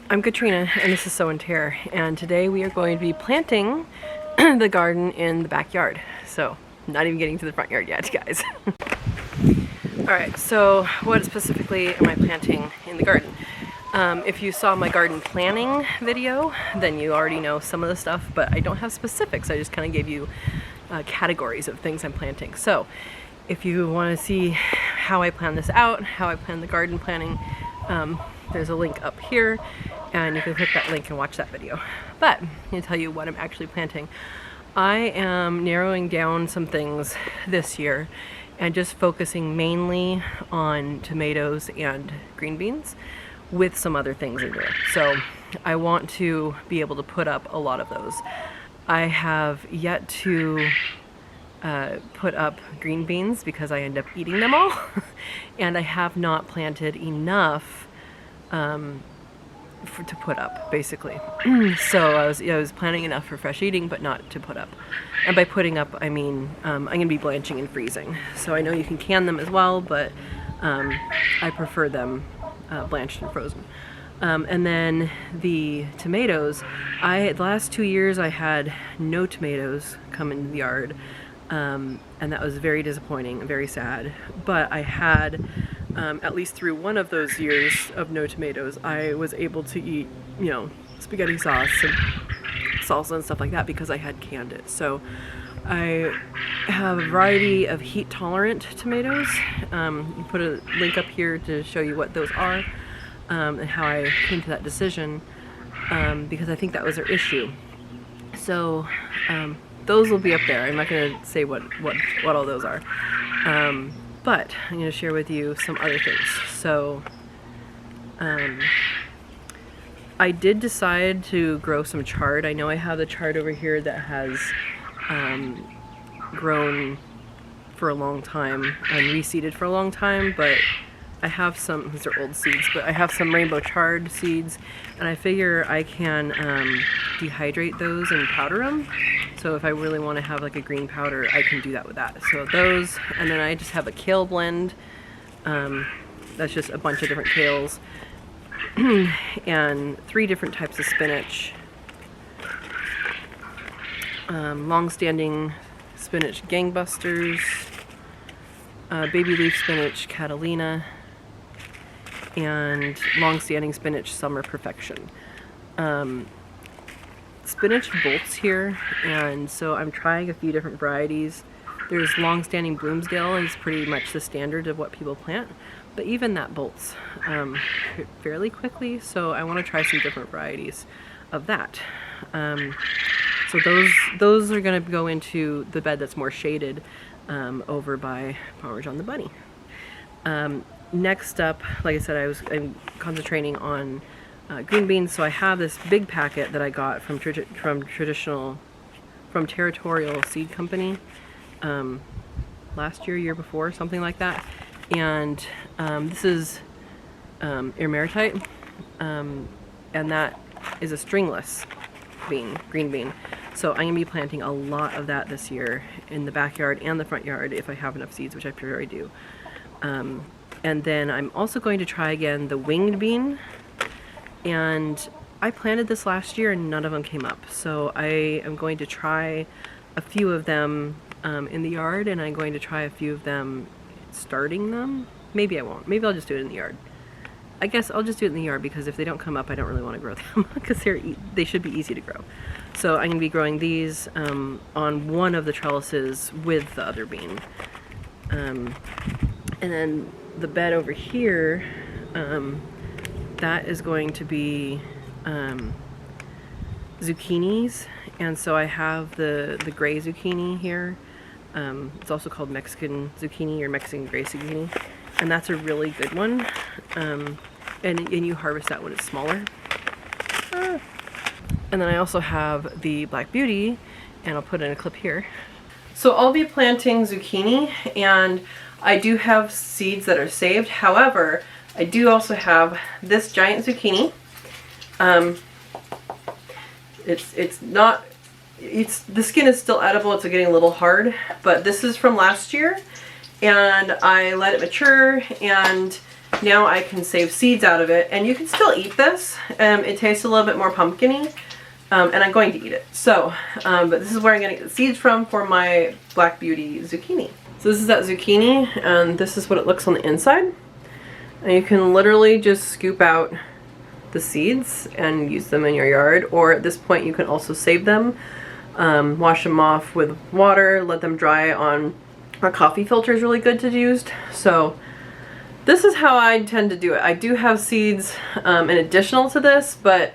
I'm Katrina and this is Sew and Tare, and today we are going to be planting the garden in the backyard. So, not even getting to the front yard yet, guys. Alright, so what specifically am I planting in the garden? If you saw my garden planning video, then you already know some of the stuff, but I don't have specifics. I just kind of gave you categories of things I'm planting. So, if you want to see how I plan this out, how I plan the garden planning, there's a link up here, and you can click that link and watch that video. But I'm going to tell you what I'm actually planting. I am narrowing down some things this year and just focusing mainly on tomatoes and green beans with some other things in there. So I want to be able to put up a lot of those. I have yet to put up green beans because I end up eating them all and I have not planted enough to put up, basically. So I was planning enough for fresh eating, but not to put up. And by putting up, I mean I'm going to be blanching and freezing. So I know you can can them as well, but I prefer them blanched and frozen. And then the tomatoes, the last 2 years I had no tomatoes come into the yard, and that was very disappointing and very sad. But I had at least through one of those years of no tomatoes, I was able to eat, you know, spaghetti sauce and salsa and stuff like that because I had canned it. So I have a variety of heat tolerant tomatoes. You put a link up here to show you what those are and how I came to that decision, because I think that was their issue. So those will be up there. I'm not going to say what all those are. But I'm going to share with you some other things. So, I did decide to grow some chard. I know I have the chard over here that has grown for a long time and reseeded for a long time, but I have some, these are old seeds, but I have some rainbow chard seeds, and I figure I can dehydrate those and powder them. So if I really want to have like a green powder, I can do that with that. So those, and then I just have a kale blend. That's just a bunch of different kales and 3 different types of spinach. Long-standing spinach gangbusters, baby leaf spinach Catalina, and long-standing spinach summer perfection. Spinach bolts here, and so I'm trying a few different varieties. There's long-standing Bloomsdale is pretty much the standard of what people plant, but even that bolts fairly quickly, so I want to try some different varieties of that. So those are going to go into the bed that's more shaded over by Parmesan the Bunny. Next up, like I said, I'm concentrating on green beans, so I have this big packet that I got from Territorial Seed Company last year before, something like that. And this is Emertite, and that is a stringless green bean. So I'm going to be planting a lot of that this year in the backyard and the front yard if I have enough seeds, which I figure I do. And then I'm also going to try again the winged bean. And I planted this last year and none of them came up. So I am going to try a few of them in the yard, and I'm going to try a few of them starting them. Maybe I won't. Maybe I'll just do it in the yard. I guess I'll just do it in the yard because if they don't come up, I don't really want to grow them because they should be easy to grow. So I'm going to be growing these on one of the trellises with the other bean. And then the bed over here, that is going to be zucchinis, and so I have the gray zucchini here. It's also called Mexican zucchini or Mexican gray zucchini, and that's a really good one. And you harvest that when it's smaller. And then I also have the Black Beauty, and I'll put in a clip here. So I'll be planting zucchini, and I do have seeds that are saved. However, I do also have this giant zucchini. The skin is still edible, it's getting a little hard, but this is from last year, and I let it mature, and now I can save seeds out of it, and you can still eat this. It tastes a little bit more pumpkin-y, and I'm going to eat it. So, but this is where I'm going to get the seeds from for my Black Beauty zucchini. So this is that zucchini, and this is what it looks on the inside. And you can literally just scoop out the seeds and use them in your yard, or at this point you can also save them, wash them off with water, let them dry on a coffee filter is really good to use. So this is how I tend to do it. I do have seeds in additional to this, but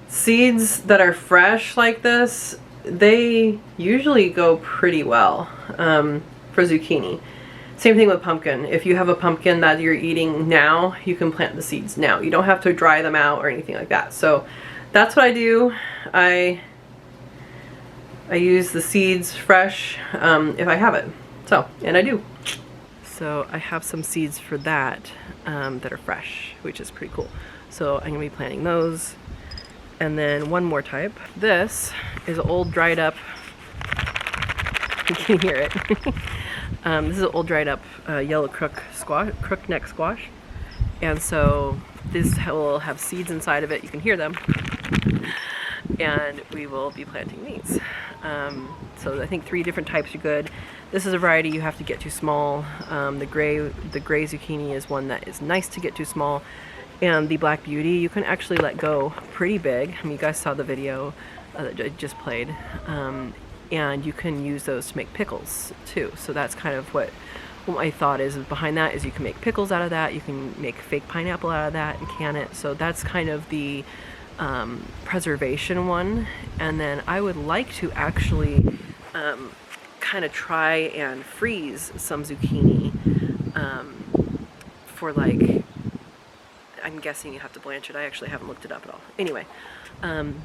seeds that are fresh like this, they usually go pretty well for zucchini. Same thing with pumpkin. If you have a pumpkin that you're eating now, you can plant the seeds now. You don't have to dry them out or anything like that. So that's what I do. I use the seeds fresh if I have it. So, and I do. So I have some seeds for that that are fresh, which is pretty cool. So I'm gonna be planting those. And then one more type. This is old dried up, you can hear it. This is an old dried up yellow crookneck squash. And so this will have seeds inside of it, you can hear them. And we will be planting these. So I think 3 different types are good. This is a variety you have to get too small. The gray zucchini is one that is nice to get too small. And the Black Beauty you can actually let go pretty big. I mean, you guys saw the video that I just played. And you can use those to make pickles too. So that's kind of what my thought is behind that, is you can make pickles out of that. You can make fake pineapple out of that and can it. So that's kind of the preservation one. And then I would like to actually kind of try and freeze some zucchini for, like, I'm guessing you have to blanch it. I actually haven't looked it up at all. Anyway, and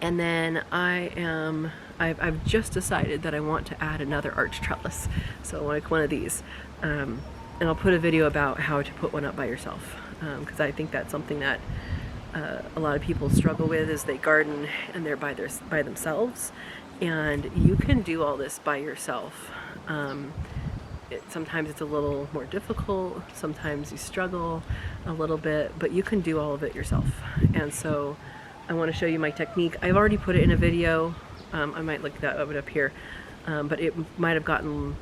then I've just decided that I want to add another arch trellis. So like one of these. And I'll put a video about how to put one up by yourself. Because I think that's something that a lot of people struggle with, is they garden and they're by themselves. And you can do all this by yourself. Sometimes it's a little more difficult, sometimes you struggle a little bit, but you can do all of it yourself. And so I want to show you my technique. I've already put it in a video. I might look that up here, but it might have gotten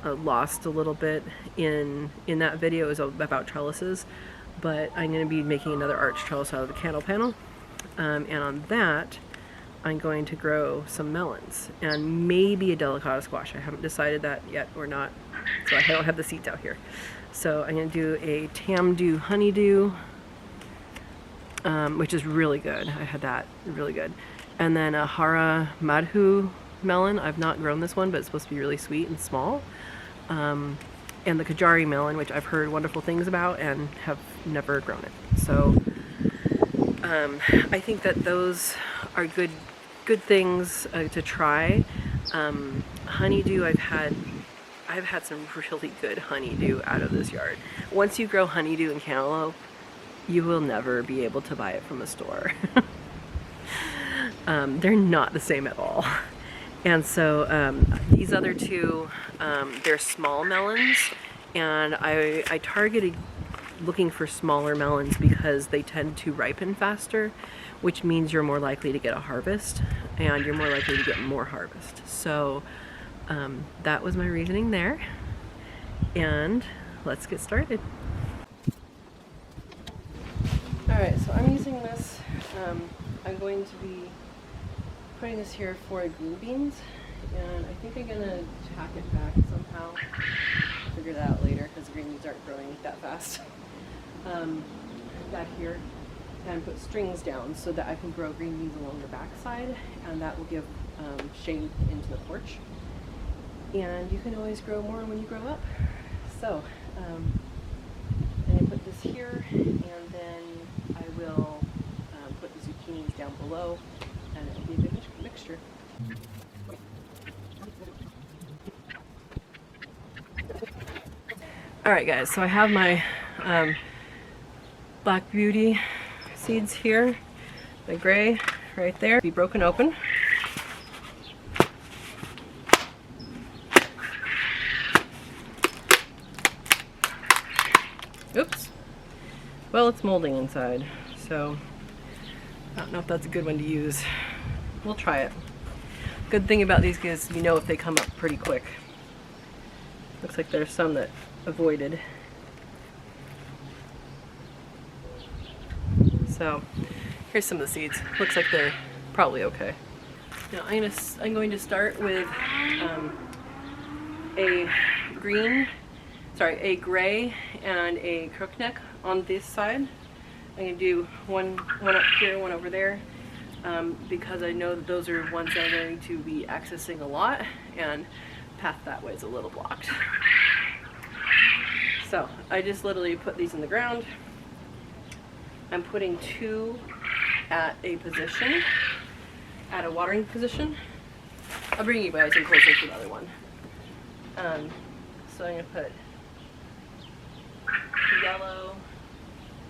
lost a little bit in that video. It was about trellises, but I'm going to be making another arch trellis out of the candle panel, and on that I'm going to grow some melons and maybe a delicata squash. I haven't decided that yet or not, so I don't have the seeds out here. So I'm going to do a tamdu honeydew, which is really good. I had that, really good. And then a hara madhu melon. I've not grown this one, but it's supposed to be really sweet and small. And the kajari melon, which I've heard wonderful things about and have never grown it. So I think that those are good things to try. Honeydew, I've had some really good honeydew out of this yard. Once you grow honeydew and cantaloupe, you will never be able to buy it from a store. They're not the same at all. And so these other two, they're small melons, and I targeted looking for smaller melons because they tend to ripen faster, which means you're more likely to get a harvest, and you're more likely to get more harvest. So that was my reasoning there, and let's get started. Alright, so I'm using this, I'm going to be putting this here for green beans, and I think I'm going to tack it back somehow. I'll figure that out later because green beans aren't growing that fast. Back here, and put strings down so that I can grow green beans along the back side, and that will give shade into the porch. And you can always grow more when you grow up. So, and I put this here, and then I will put the zucchinis down below, and it'll be a good mixture. Alright guys, so I have my Black Beauty seeds here, the gray right there, be broken open. Oops. Well, it's molding inside, so I don't know if that's a good one to use. We'll try it. Good thing about these is you know if they come up pretty quick. Looks like there's some that avoided. So here's some of the seeds. Looks like they're probably okay. Now I'm going to start with a gray and a crookneck on this side. I'm going to do one up here, one over there, because I know that those are ones that I'm going to be accessing a lot, and path that way is a little blocked. So I just literally put these in the ground. I'm putting 2 at a position, at a watering position. I'll bring you guys in closer to the other one. So I'm going to put yellow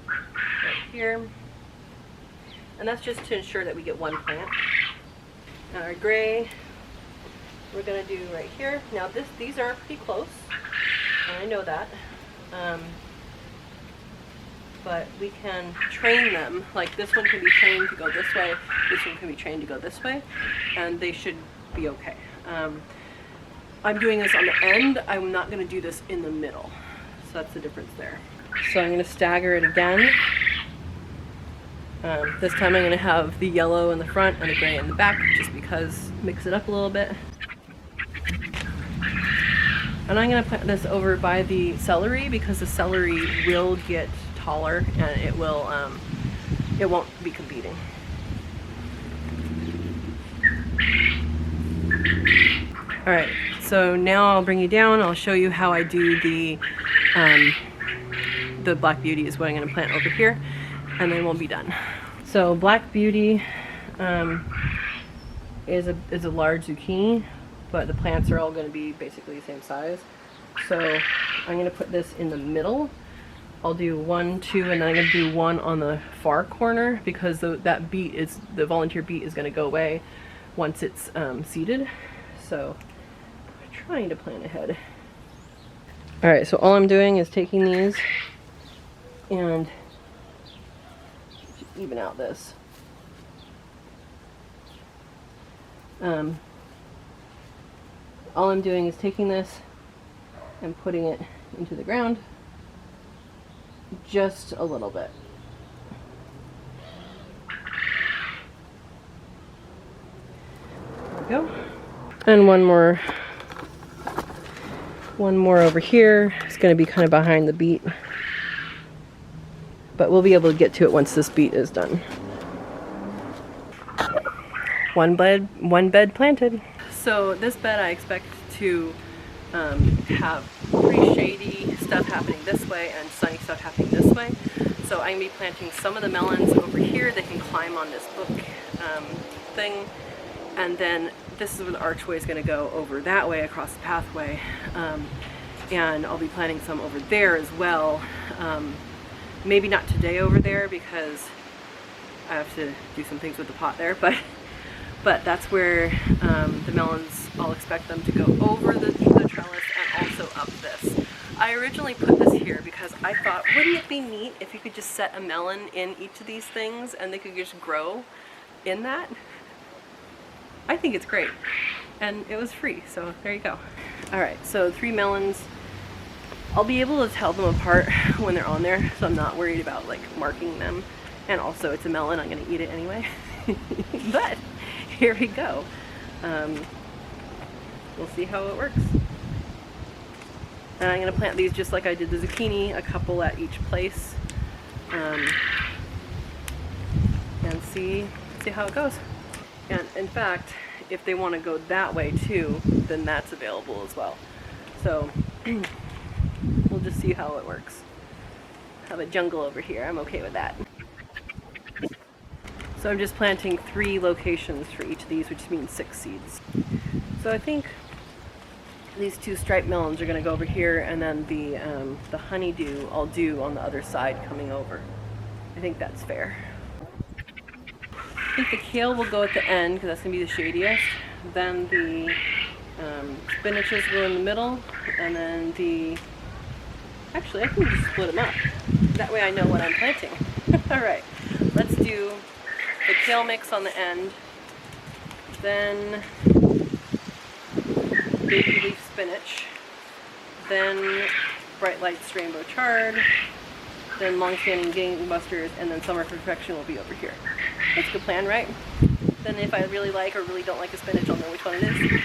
right here, and that's just to ensure that we get one plant. And our gray we're going to do right here. Now these are pretty close, and I know that, but we can train them. Like this one can be trained to go this way, this one can be trained to go this way, and they should be okay. I'm doing this on the end. I'm not going to do this in the middle. So that's the difference there. So I'm going to stagger it again. This time I'm going to have the yellow in the front and the gray in the back, just because mix it up a little bit. And I'm going to put this over by the celery, because the celery will get taller and it won't be competing. All right, so now I'll bring you down. I'll show you how I do the Black Beauty is what I'm going to plant over here, and then we'll be done. So Black Beauty is a large zucchini, but the plants are all going to be basically the same size. So I'm going to put this in the middle. I'll do 1, 2, and then I'm going to do 1 on the far corner, because the volunteer beet is going to go away once it's seeded. So I'm trying to plan ahead. All right, so all I'm doing is taking these and even out this. All I'm doing is taking this and putting it into the ground just a little bit. There we go. And one more over here. It's going to be kind of behind the beet, but we'll be able to get to it once this beet is done. One bed planted. So this bed I expect to have pretty shady stuff happening this way and sunny stuff happening this way. So I'm going to be planting some of the melons over here. They can climb on this book thing, and then this is where the archway is going to go over that way across the pathway, and I'll be planting some over there as well. Maybe not today over there, because I have to do some things with the pot there, but that's where the melons, I'll expect them to go over the trellis and also up this. I originally put this here because I thought, wouldn't it be neat if you could just set a melon in each of these things and they could just grow in that? I think it's great, and it was free, so there you go. All right, so 3 melons. I'll be able to tell them apart when they're on there, so I'm not worried about like marking them. And also, it's a melon, I'm gonna eat it anyway. But here we go. We'll see how it works. And I'm gonna plant these just like I did the zucchini, a couple at each place, and see how it goes. And in fact, if they want to go that way too, then that's available as well. So we'll just see how it works. Have a jungle over here, I'm okay with that. So I'm just planting 3 locations for each of these, which means 6 seeds. So I think these 2 striped melons are going to go over here, and then the honeydew I'll do on the other side coming over. I think that's fair. I think the kale will go at the end because that's going to be the shadiest. Then the spinaches go in the middle, and then Actually, I can just split them up. That way I know what I'm planting. Alright, let's do the kale mix on the end, then baby leaf spinach, then bright lights rainbow chard, then long-standing gangbusters, and then summer perfection will be over here. That's a good plan, right? Then if I really like or really don't like a spinach, I'll know which one it is.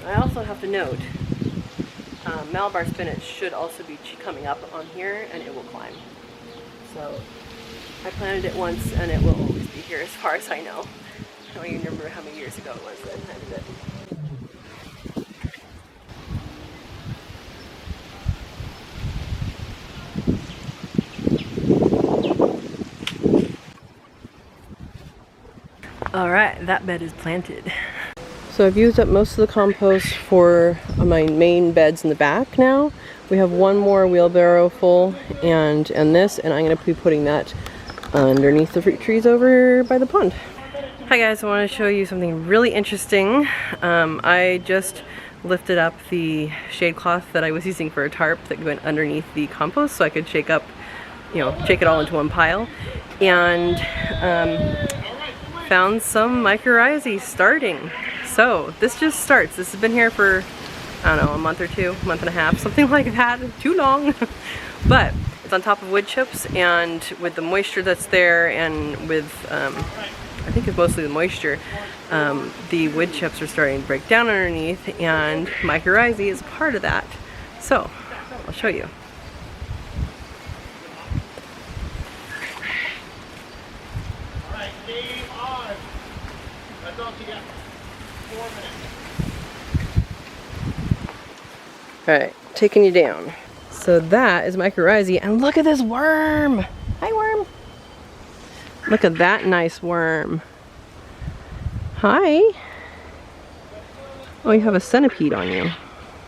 I also have to note, Malabar spinach should also be coming up on here, and it will climb. So I planted it once, and it will always be here as far as I know. I don't even remember how many years ago it was that I planted it. Alright, that bed is planted. So I've used up most of the compost for my main beds in the back now. We have one more wheelbarrow full and this, and I'm going to be putting that underneath the fruit trees over by the pond. Hi guys, I want to show you something really interesting. I just lifted up the shade cloth that I was using for a tarp that went underneath the compost so I could shake up, shake it all into one pile. And found some mycorrhizae starting. So this just starts. This has been here for, I don't know, a month or two, month and a half, something like that. Too long. But it's on top of wood chips, and with the moisture that's there, and with, I think it's mostly the moisture, the wood chips are starting to break down underneath, and mycorrhizae is part of that. So I'll show you. Alright, taking you down. So that is mycorrhizae, and look at this worm! Hi, worm! Look at that nice worm. Hi! Oh, you have a centipede on you.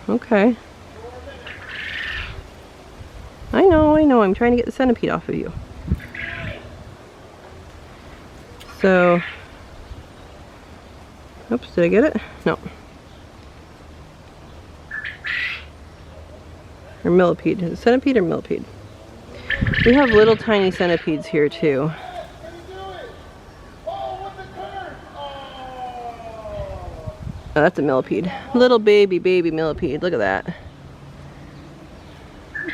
Okay. I know, I'm trying to get the centipede off of you. So, oops, did I get it? No. Or millipede. Is it centipede or millipede? We have little tiny centipedes here too. Oh, that's a millipede. Little baby millipede. Look at that.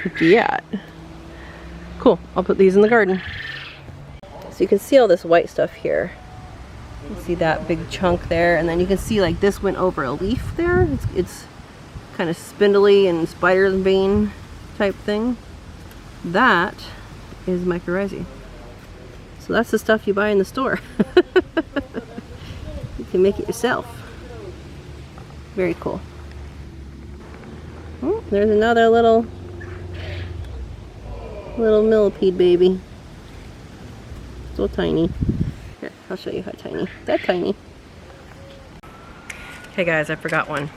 Look at that. Cool. I'll put these in the garden. So you can see all this white stuff here. You can see that big chunk there, and then you can see like this went over a leaf there. It's kind of spindly and spider vein type thing. That is mycorrhizae. So that's the stuff you buy in the store. You can make it yourself. Very cool. Oh, there's another little millipede baby. So tiny. Here, I'll show you how tiny. That tiny. Hey guys, I forgot one.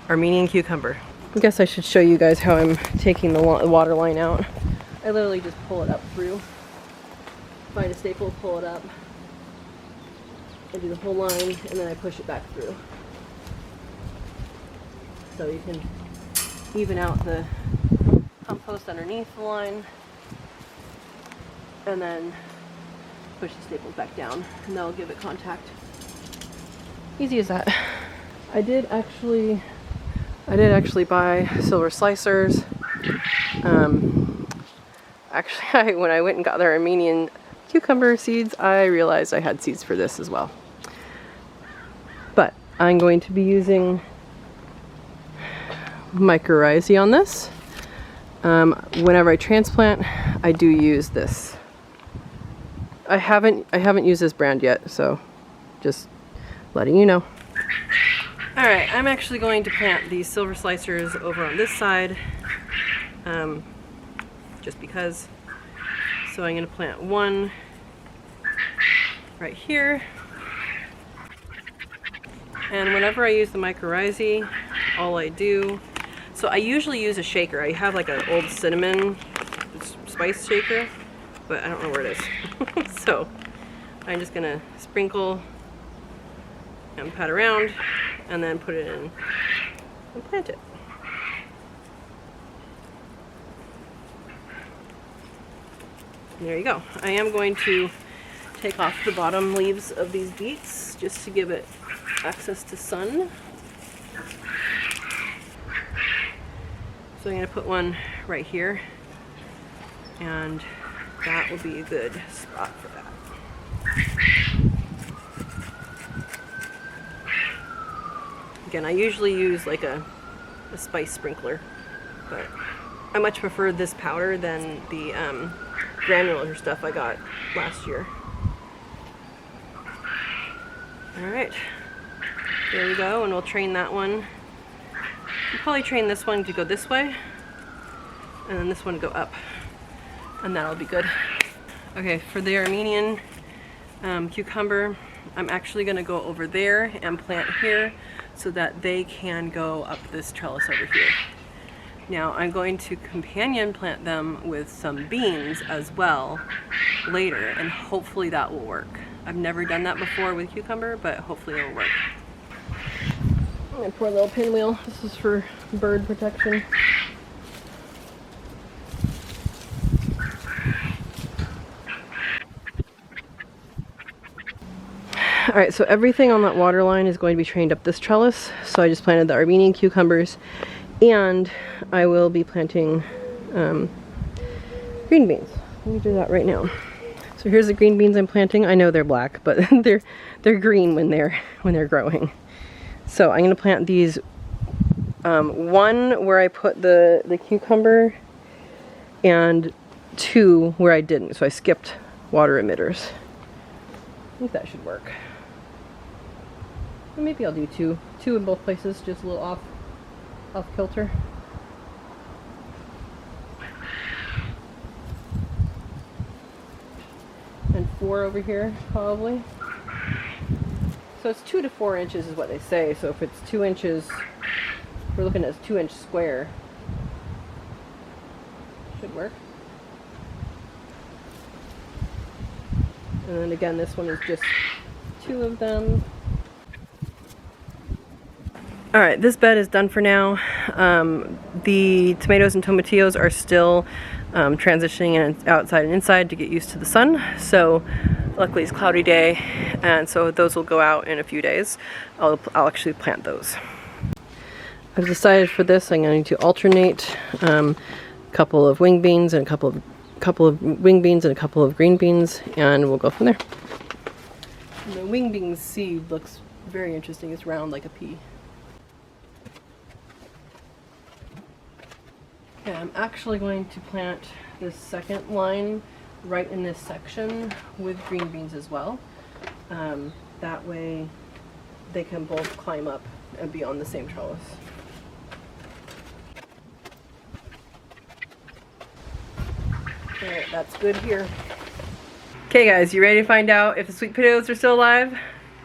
Armenian cucumber. I guess I should show you guys how I'm taking the water line out. I literally just pull it up through. Find a staple, pull it up. I do the whole line, and then I push it back through. So you can even out the compost underneath the line, and then push the staples back down, and that'll give it contact. Easy as that. I did actually buy silver slicers. Actually, when I went and got the Armenian cucumber seeds, I realized I had seeds for this as well. But I'm going to be using mycorrhizae on this. Whenever I transplant, I do use this. I haven't used this brand yet, so just letting you know. Alright, I'm actually going to plant these silver slicers over on this side, just because. So I'm going to plant one right here. And whenever I use the mycorrhizae, all I do, so I usually use a shaker. I have like an old cinnamon spice shaker, but I don't know where it is. So I'm just gonna sprinkle and pat around and then put it in and plant it. And there you go. I am going to take off the bottom leaves of these beets just to give it access to sun. So I'm going to put one right here, and that will be a good spot for that. Again, I usually use like a spice sprinkler, but I much prefer this powder than the granular stuff I got last year. Alright, there we go, and we'll train that one. We'll probably train this one to go this way, and then this one to go up, and that'll be good. Okay, for the Armenian cucumber, I'm actually going to go over there and plant here so that they can go up this trellis over here. Now I'm going to companion plant them with some beans as well later, and hopefully that will work. I've never done that before with cucumber, but hopefully it'll work. My poor little pinwheel. This is for bird protection. Alright, so everything on that water line is going to be trained up this trellis. So I just planted the Armenian cucumbers, and I will be planting green beans. Let me do that right now. So here's the green beans I'm planting. I know they're black, but they're green when they're growing. So I'm going to plant these, one where I put the cucumber, and two where I didn't. So I skipped water emitters. I think that should work. Or maybe I'll do two in both places, just a little off kilter. And 4 over here, probably. So it's 2 to 4 inches is what they say. So if it's 2 inches, we're looking at a 2-inch square. Should work. And then again, this one is just 2 of them. Alright, this bed is done for now. The tomatoes and tomatillos are still transitioning outside and inside to get used to the sun. So luckily it's a cloudy day, and so those will go out in a few days. I'll actually plant those. I've decided for this I'm going to alternate a couple of wing beans and a couple of wing beans and a couple of green beans, and we'll go from there. And the wing beans seed looks very interesting. It's round like a pea. Okay, I'm actually going to plant this second line right in this section with green beans as well. That way they can both climb up and be on the same trellis. Alright, that's good here. Okay guys, you ready to find out if the sweet potatoes are still alive?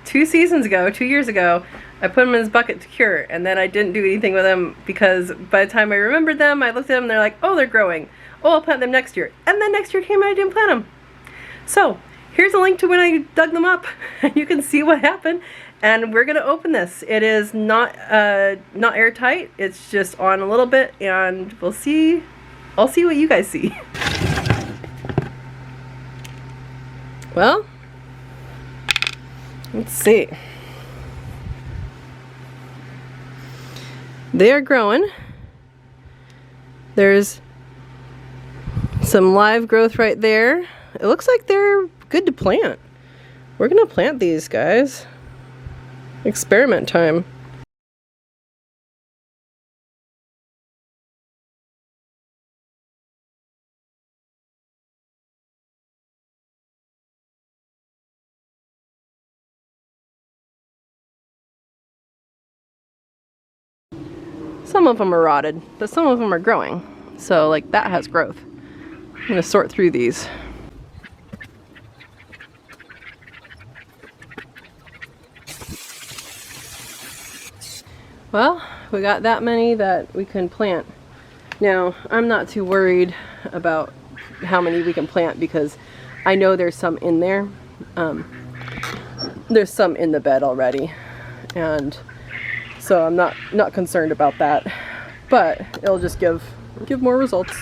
2 years ago, I put them in this bucket to cure, and then I didn't do anything with them because by the time I remembered them, I looked at them and they're like, oh, they're growing. Oh, I'll plant them next year. And then next year came and I didn't plant them. So here's a link to when I dug them up, and you can see what happened. And we're gonna open this. It is not airtight. It's just on a little bit, and we'll see. I'll see what you guys see. Well, let's see. They are growing. There's some live growth right there. It looks like they're good to plant. We're gonna plant these guys. Experiment time. Some of them are rotted, but some of them are growing. So like that has growth. I'm gonna sort through these. Well, we got that many that we can plant. Now, I'm not too worried about how many we can plant, because I know there's some in there. There's some in the bed already, and so I'm not concerned about that, but it'll just give more results.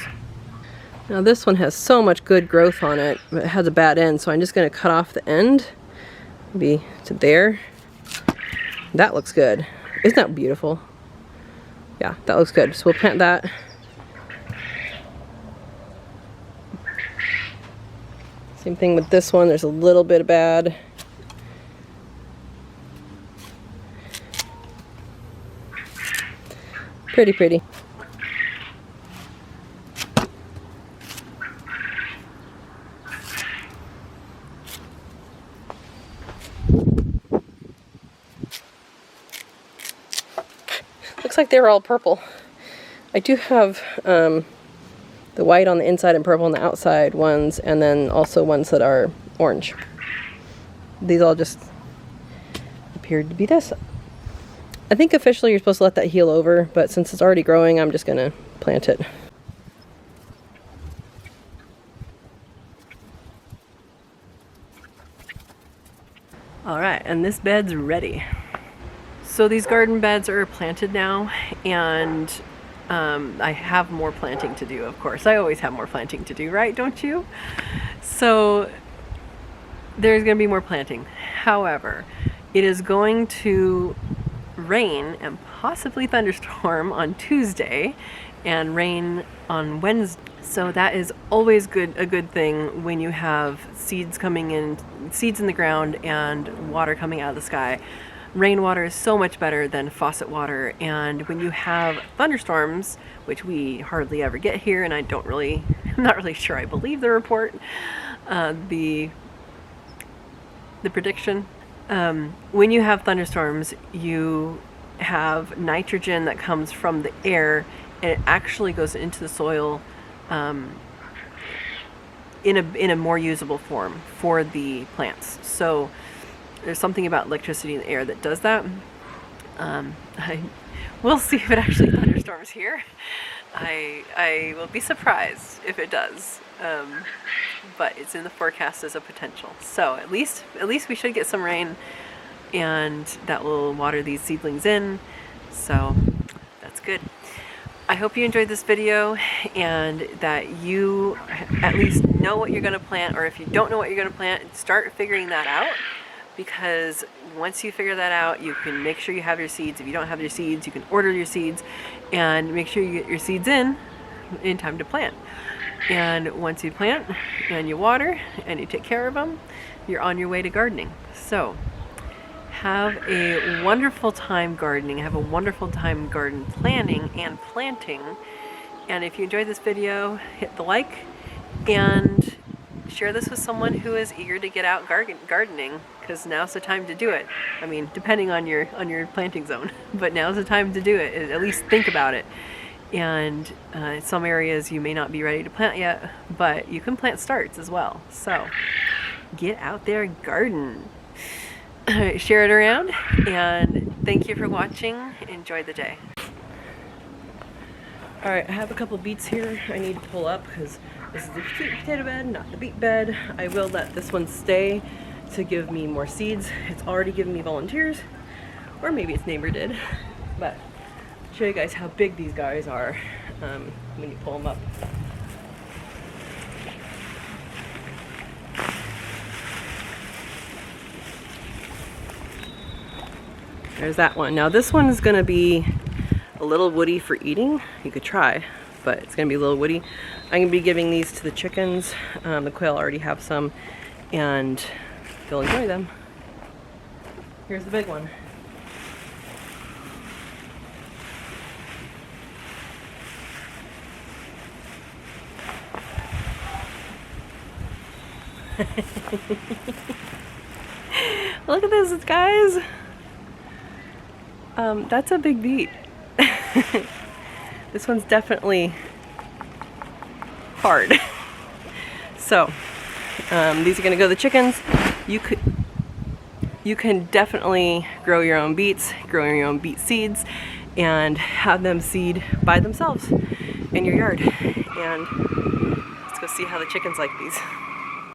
Now this one has so much good growth on it, but it has a bad end, so I'm just going to cut off the end, maybe to there. That looks good. Isn't that beautiful? Yeah, that looks good. So we'll plant that. Same thing with this one. There's a little bit of bad. Pretty pretty. Looks like they were all purple. I do have the white on the inside and purple on the outside ones, and then also ones that are orange. These all just appeared to be this. I think officially you're supposed to let that heal over, but since it's already growing, I'm just gonna plant it. All right, and this bed's ready. So these garden beds are planted now, and I have more planting to do, of course. I always have more planting to do, right? Don't you? So there's going to be more planting. However, it is going to rain and possibly thunderstorm on Tuesday and rain on Wednesday. So that is always a good thing when you have seeds coming in, seeds in the ground and water coming out of the sky. Rainwater is so much better than faucet water, and when you have thunderstorms, which we hardly ever get here, and I'm not really sure I believe the report, the prediction. When you have thunderstorms, you have nitrogen that comes from the air, and it actually goes into the soil in a more usable form for the plants. So there's something about electricity in the air that does that. We'll see if it actually thunderstorms here. I will be surprised if it does, but it's in the forecast as a potential. So at least we should get some rain, and that will water these seedlings in. So that's good. I hope you enjoyed this video, and that you at least know what you're going to plant, or if you don't know what you're going to plant, start figuring that out. Because once you figure that out, you can make sure you have your seeds. If you don't have your seeds, you can order your seeds and make sure you get your seeds in time to plant. And once you plant and you water and you take care of them, you're on your way to gardening. So have a wonderful time gardening. Have a wonderful time garden planning and planting. And if you enjoyed this video, hit the like and share this with someone who is eager to get out gardening, because now's the time to do it. I mean, depending on your planting zone, but now's the time to do it. At least think about it. And in some areas you may not be ready to plant yet, but you can plant starts as well. So get out there and garden. Share it around, and thank you for watching. Enjoy the day. All right, I have a couple beets here I need to pull up because this is the sweet potato bed, not the beet bed. I will let this one stay to give me more seeds. It's already given me volunteers, or maybe its neighbor did. But I'll show you guys how big these guys are when you pull them up. There's that one. Now this one is gonna be a little woody for eating. You could try, but it's gonna be a little woody. I'm gonna be giving these to the chickens. The quail already have some, and they'll enjoy them. Here's the big one. Look at this, guys. That's a big beet. This one's definitely hard. So these are gonna go to the chickens. You can definitely grow your own beets, grow your own beet seeds, and have them seed by themselves in your yard. And let's go see how the chickens like these.